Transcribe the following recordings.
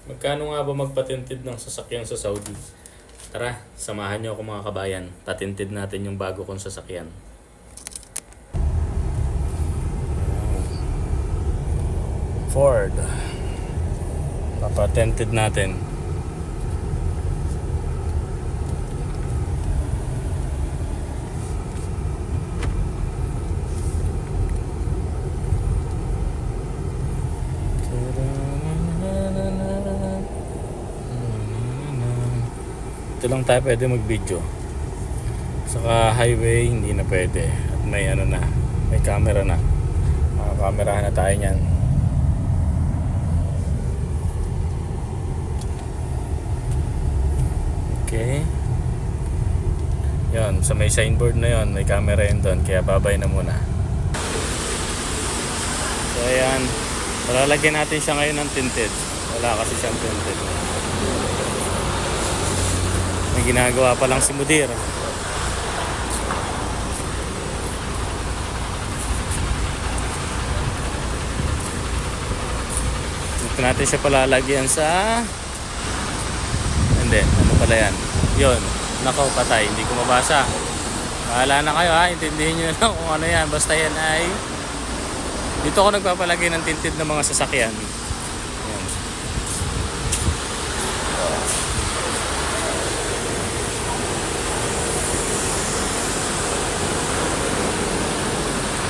Magkano nga ba magpatintid ng sasakyan sa Saudi? Tara, samahan niyo ako mga kabayan. Patintid natin yung bago kong sasakyan. Ford. Papatintid natin. Ito lang tayo pwede mag-video. Saka highway hindi na pwede. At may ano na, may camera na. Makakamerahan na tayo niyan. Okay. Yan, sa may signboard na yon, may camera yun doon. Kaya babay na muna. So ayan, palalagyan natin siya ngayon ng tinted. Wala kasi siyang tinted. May ginagawa pa lang si Mudir. Dito natin siya palalagyan sa... Hindi, ano pala yan? Yun, nakaw, patay, hindi ko mabasa. Bahala na kayo ha, intindihin nyo na lang kung ano yan. Basta yan ay... Dito ako nagpapalagay ng tinted ng mga sasakyan. Yan.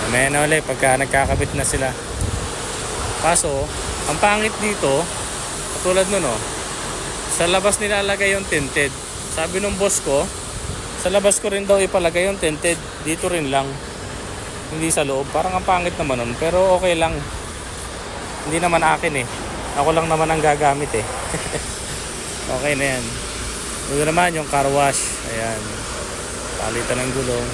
Mamaya na ulit pagka nagkakabit na sila. Kaso, ang pangit dito, katulad nun sa labas nilalagay yung tinted. Sabi nung boss ko, sa labas ko rin daw ipalagay yung tinted. Dito rin lang. Hindi sa loob. Parang ang pangit naman nun. Pero okay lang. Hindi naman akin eh. Ako lang naman ang gagamit eh. Okay na yan. Ito naman yung car wash. Ayan. Palitan ng gulong.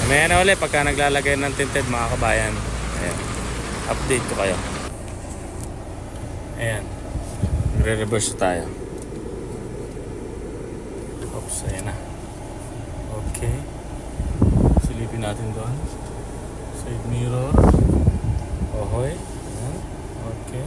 Mamaya na ulit pagka naglalagay ng tinted mga kabayan. Ayan. Update ko kayo. Ayan. Re-reverse tayo. Oops, ayan na. Okay. Silipin natin doon. Side mirror. Ohoy. Ayan. Okay.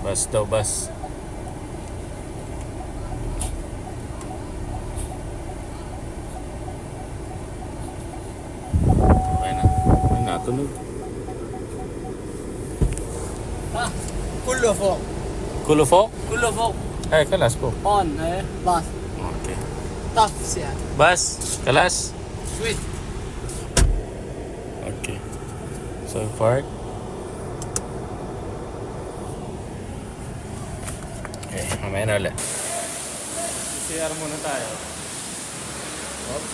Bus daw, bus. Okay na. Ay, natunog. كله Kulo fok? فوق Ay, kalas po. اون باص Okay. طفس يعني Bus, kalas. سويت Okay. So, park. Okay, mamaya na ulit. CR muna tayo. Oops.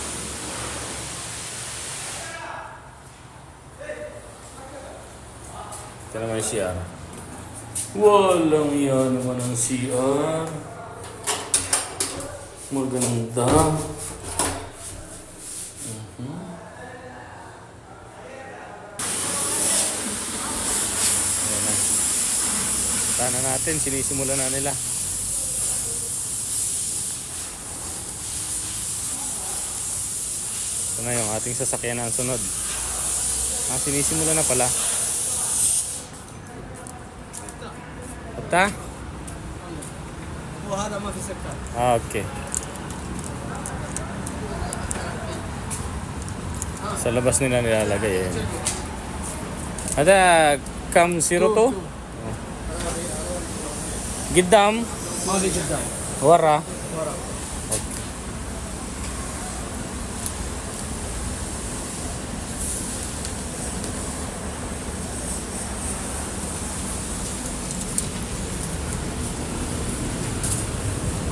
Ito naman yung CR. Walang yan naman ang CR. Maganda. Ayan na. Sana natin, sinisimula na nila. Ito na yung ating sasakyan na ang sunod. Sinisimula na pala. Bata? وهذا ما في سكر Okay. Sa labas nila nilalagay eh. Ada kam 02 Giddam ما في قدام Wara. ورا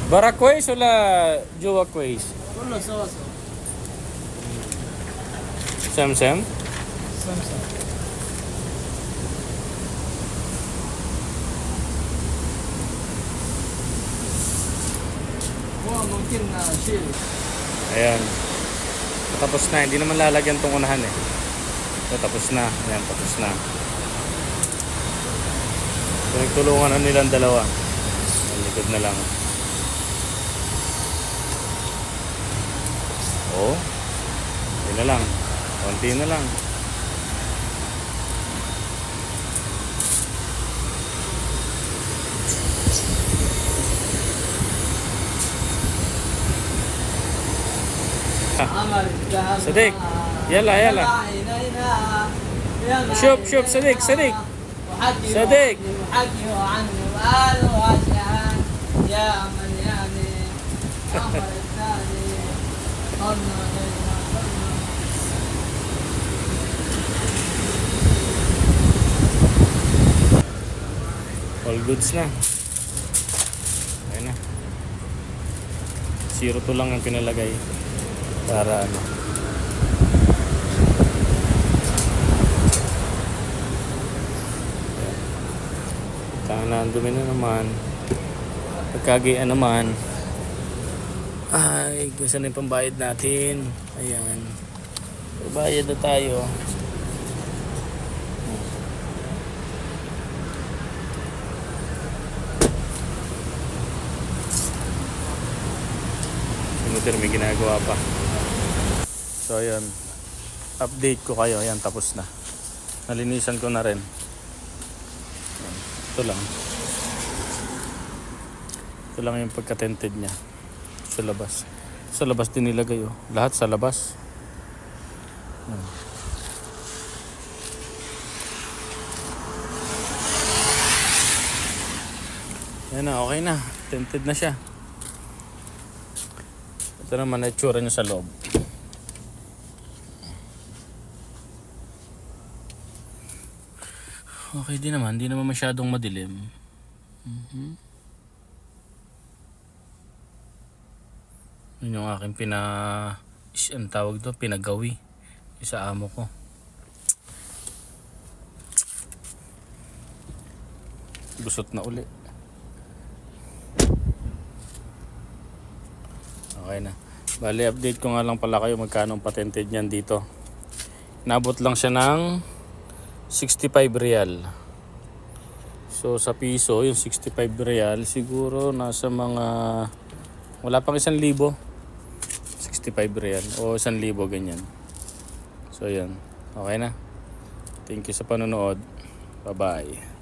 Bara kwais wala Jowa kwais? كله سوا سوا Sam. سمسم ممكن شيل. Ayan. Tapos na. Hindi naman lalagyan tong unahan eh. So, tapos na. Ayan, tapos na. So, nagtulungan na nilang dalawa. Ang likod na lang. Oh. Konti na lang. Konti na lang. صديق يلا يلا شوف شوف صديق صديق صديق وحكي عنه وقالوا عشان يا من يعني عمر الثاني قلنا all goods na. Ayun na. 0-2 lang ang pinalagay para ano. Ang dumi na naman. Pagkagian naman. Ay, gusto na yung pambayad natin. Ayan. Pagbayad na tayo. Sinuter, may ginagawa pa. So, ayan. Update ko kayo. Ayan, tapos na. Nalinisan ko na rin. Ito lang. Ito lang yung pagka-tented niya. Sa labas. Sa labas din nilagay oh. Lahat sa labas. Yan na, okay na. Tented na siya. Ito naman na itsura niya sa loob. Okay din naman, hindi naman masyadong madilim. Yun yung aking ang tawag doon, pinagawi sa amo ko. Gusot na uli. Okay na. Bali, update ko nga lang pala kayo magkano ang patented niyan dito. Nabot lang siya ng 65 real. So sa piso, yung 65 real siguro nasa mga wala pang 1,000. 65 real o 1,000 ganyan. So yan. Okay na. Thank you sa panonood. Bye bye.